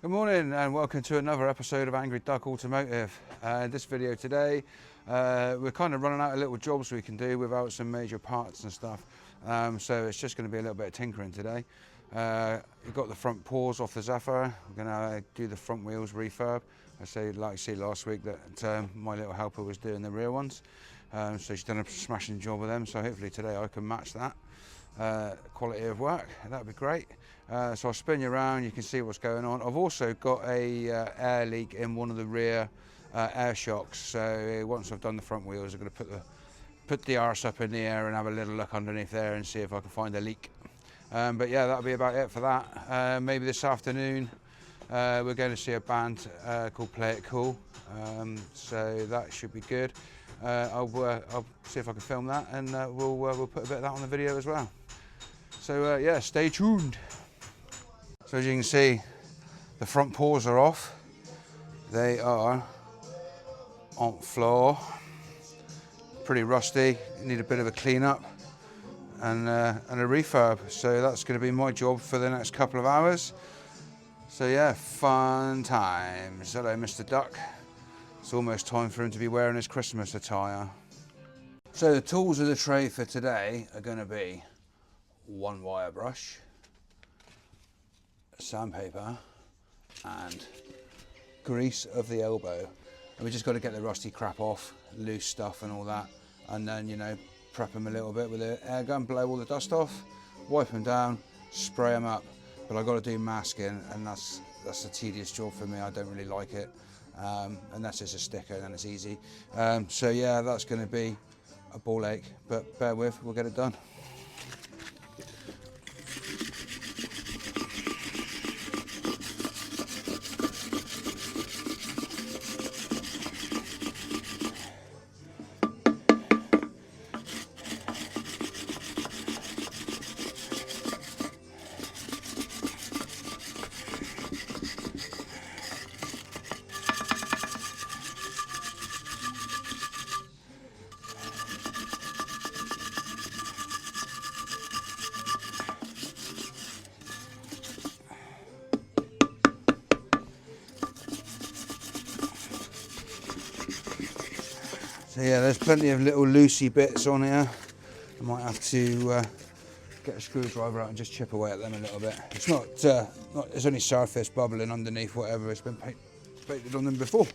Good morning and welcome to another episode of Angry Duck Automotive. This video today, we're kind of running out of little jobs we can do without some major parts and stuff. So it's just going to be a little bit of tinkering today. We've got the front paws off the Zephyr. We're going to do the front wheels refurb. Like I said last week that my little helper was doing the rear ones. So she's done a smashing job with them. So hopefully today I can match that quality of work. That'd be great. So I'll spin you around, you can see what's going on. I've also got a air leak in one of the rear air shocks. So once I've done the front wheels, I'm going to put the arse up in the air and have a little look underneath there and see if I can find a leak. But yeah, that'll be about it for that. Maybe this afternoon we're going to see a band called Play It Cool. So that should be good. I'll see if I can film that, and we'll put a bit of that on the video as well. So yeah, stay tuned. So as you can see, the front paws are off. They are on floor. Pretty rusty, need a bit of a clean up and a refurb. So that's going to be my job for the next couple of hours. So yeah, fun times. Hello, Mr. Duck. It's almost time for him to be wearing his Christmas attire. So the tools of the trade for today are going to be one wire brush, sandpaper, and grease of the elbow. And we just got to get the rusty crap off, loose stuff and all that, and then, you know, prep them a little bit with an air gun, blow all the dust off, wipe them down, spray them up. But I've got to do masking, and that's a tedious job for me. I don't really like it. Unless it's a sticker, then it's easy. So yeah, that's going to be a ball ache, but bear with, we'll get it done. So yeah, there's plenty of little loosey bits on here. I might have to get a screwdriver out and just chip away at them a little bit. It's not it's only surface bubbling underneath whatever has been painted on them before.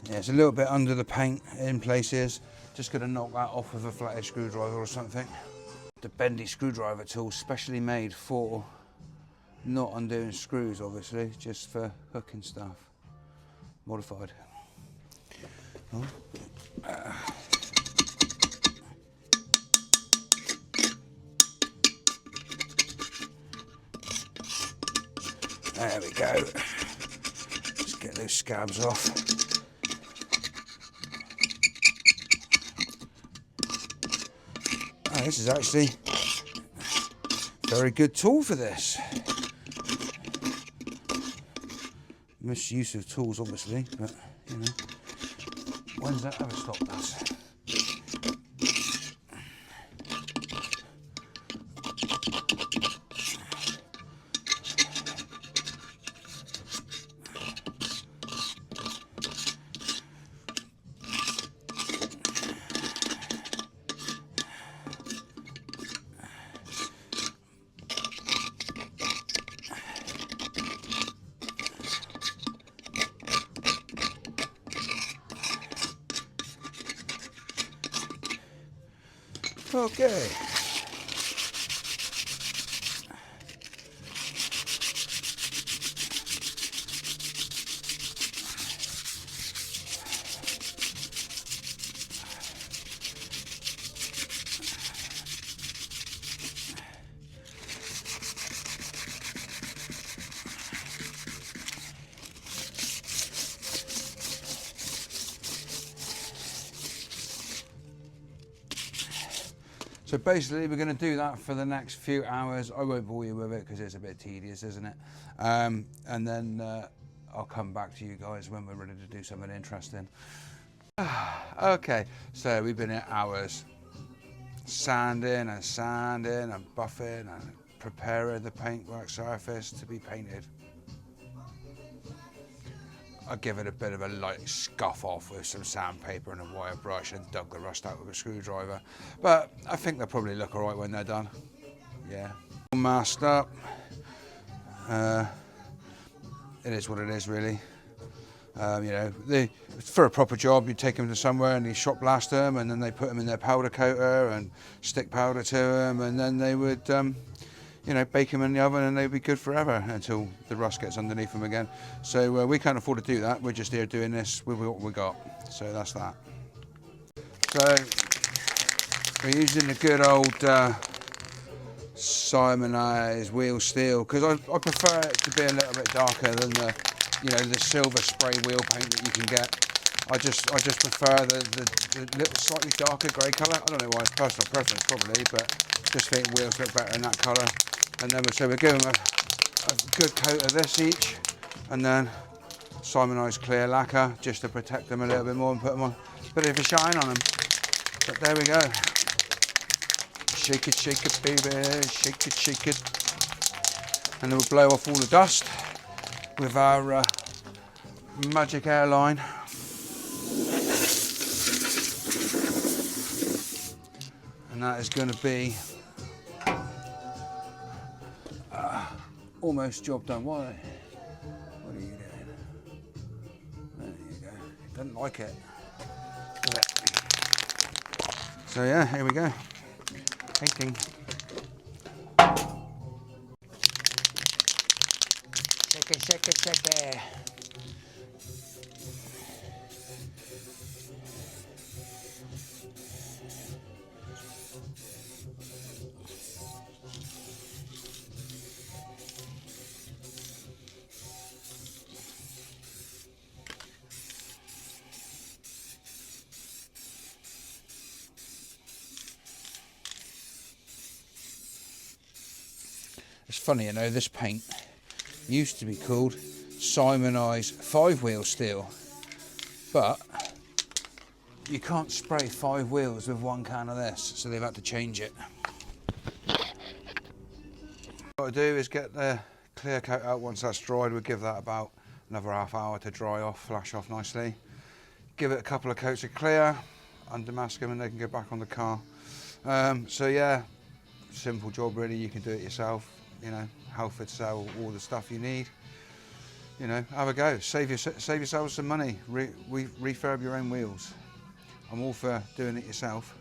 Yeah, it's a little bit under the paint in places. Just going to knock that off with a flathead screwdriver or something. The bendy screwdriver tool, specially made for not undoing screws, obviously, just for hooking stuff. Modified. Oh. There we go. Let's get those scabs off. Oh, this is actually a very good tool for this. Misuse of tools, obviously, but you know, when's that ever stopped us? Okay. So basically we're going to do that for the next few hours. I won't bore you with it because it's a bit tedious, isn't it? And then I'll come back to you guys when we're ready to do something interesting. Okay, so we've been here hours sanding and buffing and preparing the paintwork surface to be painted. I give it a bit of a light scuff off with some sandpaper and a wire brush and dug the rust out with a screwdriver. But I think they'll probably look all right when they're done. Yeah. Masked up. It is what it is, really. You know, for a proper job, you take them to somewhere and you shot blast them, and then they put them in their powder coater and stick powder to them, and then they would you know, bake them in the oven and they'd be good forever until the rust gets underneath them again. So we can't afford to do that. We're just here doing this with what we got. So that's that. So we're using the good old Simonized wheel steel because I prefer it to be a little bit darker than the, you know, the silver spray wheel paint that you can get. I just prefer the little slightly darker grey colour. I don't know why, it's personal preference probably, but just think wheels look better in that colour. And then so we're giving them a good coat of this each, and then Simonized clear lacquer just to protect them a little bit more and put them on a bit of a shine on them. But there we go. Shake it, baby, shake it. And then we'll blow off all the dust with our magic airline. And that is going to be almost job done. What are you doing? There you go. Doesn't like it, does it? So yeah, here we go. Painting. Shake it. It's funny, you know, this paint used to be called Simonized 5-wheel steel, but you can't spray 5 wheels with 1 can of this, so they've had to change it. What I do is get the clear coat out. Once that's dried, we'll give that about another half hour to dry off, flash off nicely. Give it a couple of coats of clear, undermask them, and they can go back on the car. So yeah, simple job really. You can do it yourself. You know, Halford sell all the stuff you need. You know, have a go. Save yourself some money. Refurb your own wheels. I'm all for doing it yourself.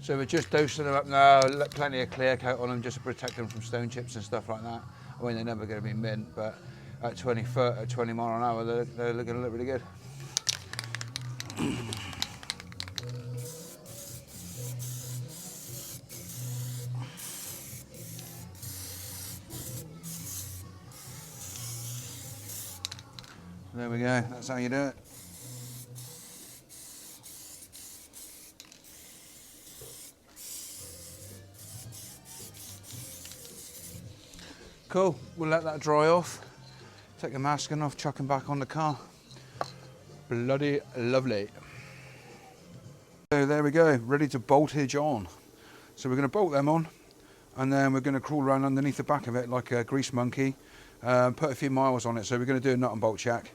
So we're just dosing them up now. Plenty of clear coat on them just to protect them from stone chips and stuff like that. I mean, they're never going to be mint, but at 20 foot, at 20 mile an hour, they're looking to look really good. There we go, that's how you do it. Cool, we'll let that dry off. Take the masking off, chuck them back on the car. Bloody lovely. So there we go, ready to boltage on. So we're going to bolt them on, and then we're going to crawl around underneath the back of it like a grease monkey. Put a few miles on it, so we're going to do a nut and bolt check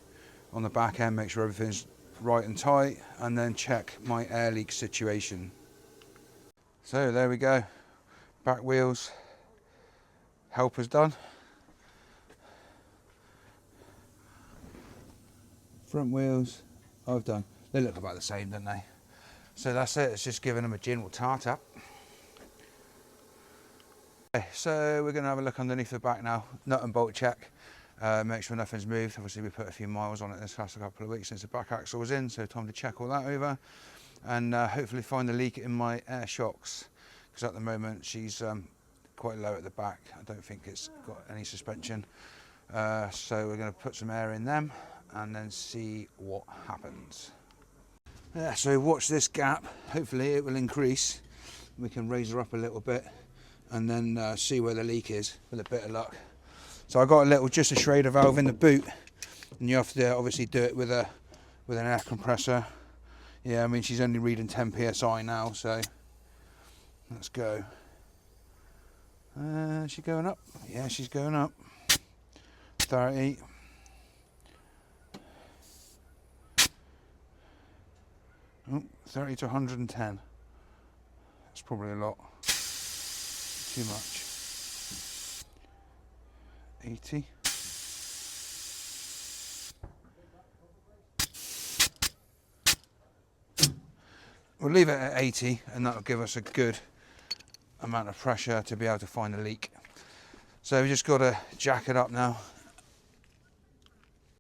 on the back end, make sure everything's right and tight, and then check my air leak situation. So there we go, back wheels, helper's done. Front wheels, I've done. They look about the same, don't they? So that's it, it's just giving them a general tart up. Okay, so we're going to have a look underneath the back now, nut and bolt check. Make sure nothing's moved. Obviously we put a few miles on it this last couple of weeks since the back axle was in, so time to check all that over, and hopefully find the leak in my air shocks, because at the moment she's quite low at the back. I don't think it's got any suspension, so we're going to put some air in them and then see what happens. Yeah, so watch this gap. Hopefully it will increase. We can raise her up a little bit and then see where the leak is with a bit of luck. So I got a little, just a Schrader valve in the boot, and you have to obviously do it with an air compressor. Yeah, I mean she's only reading 10 psi now, so let's go. Is she going up? Yeah, she's going up. 30. Oh, 30 to 110. That's probably a lot. Too much. 80. We'll leave it at 80 and that'll give us a good amount of pressure to be able to find a leak. So we just got to jack it up now.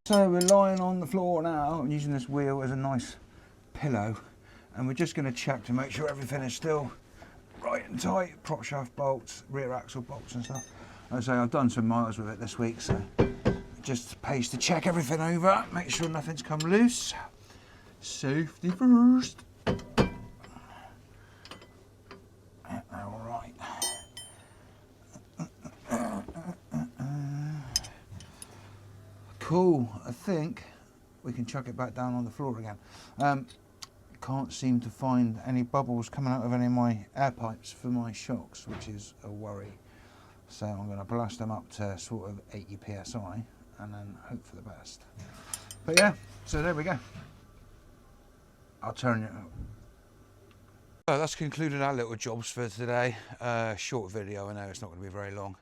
So we're lying on the floor now. I'm using this wheel as a nice pillow, and we're just going to check to make sure everything is still right and tight. Prop shaft bolts, rear axle bolts and stuff. As I say, I've done some miles with it this week, so it just pays to check everything over, make sure nothing's come loose. Safety first. All right. Cool. I think we can chuck it back down on the floor again. Can't seem to find any bubbles coming out of any of my air pipes for my shocks, which is a worry. So I'm going to blast them up to sort of 80 psi and then hope for the best. But yeah, so there we go. I'll turn it up. So that's concluded our little jobs for today. Short video, I know it's not going to be very long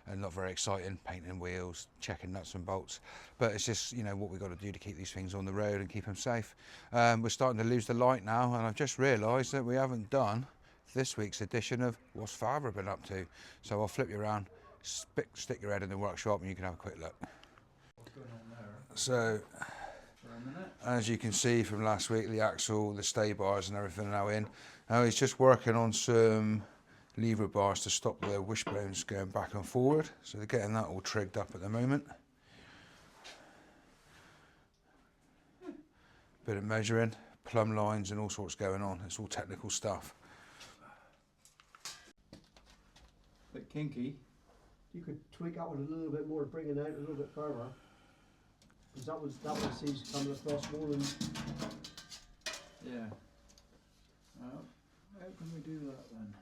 and not very exciting, painting wheels, checking nuts and bolts, but it's just, you know, what we've got to do to keep these things on the road and keep them safe. We're starting to lose the light now, and I've just realised that we haven't done this week's edition of What's Father been up to. So I'll flip you around, stick your head in the workshop and you can have a quick look. What's going on there? So, as you can see from last week, the axle, the stay bars and everything are now in. Now he's just working on some lever bars to stop the wishbones going back and forward. So they're getting that all trigged up at the moment. Bit of measuring, plumb lines and all sorts going on. It's all technical stuff. Bit kinky. You could tweak that one a little bit more to bring it out a little bit further. Because that one seems coming across more than... Yeah. How can we do that then?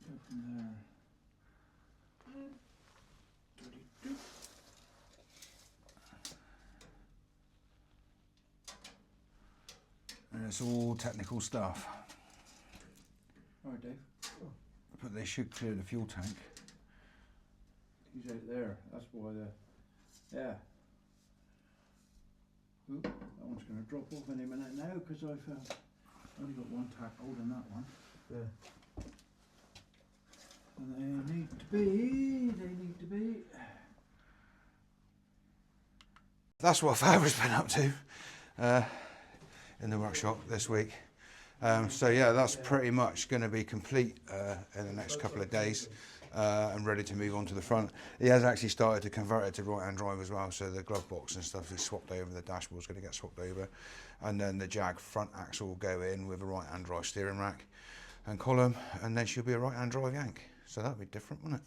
Go from there. And it's all technical stuff. Alright, Dave. But they should clear the fuel tank. He's out there. That's why the... Yeah. Oop, that one's going to drop off any minute now because I've only got one tack holding that one. Yeah. And they need to be. That's what Father's been up to in the workshop this week. So yeah, that's pretty much going to be complete in the next couple of days and ready to move on to the front. He has actually started to convert it to right-hand drive as well, so the glove box and stuff is swapped over, the dashboard's going to get swapped over, and then the Jag front axle will go in with a right-hand drive steering rack and column, and then she'll be a right-hand drive yank. So that'll be different, won't it?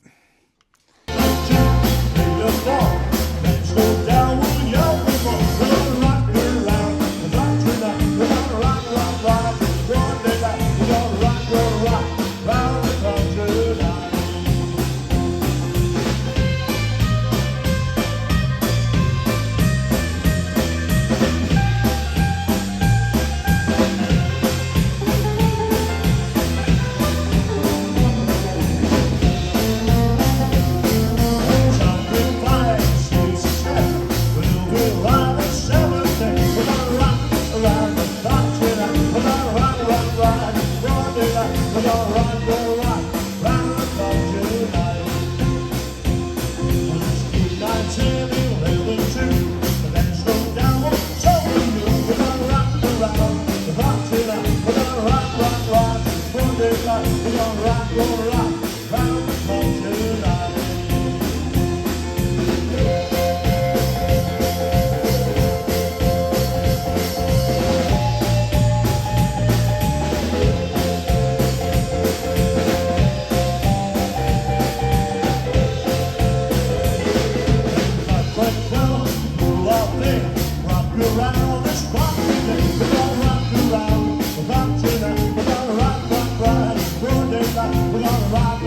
rock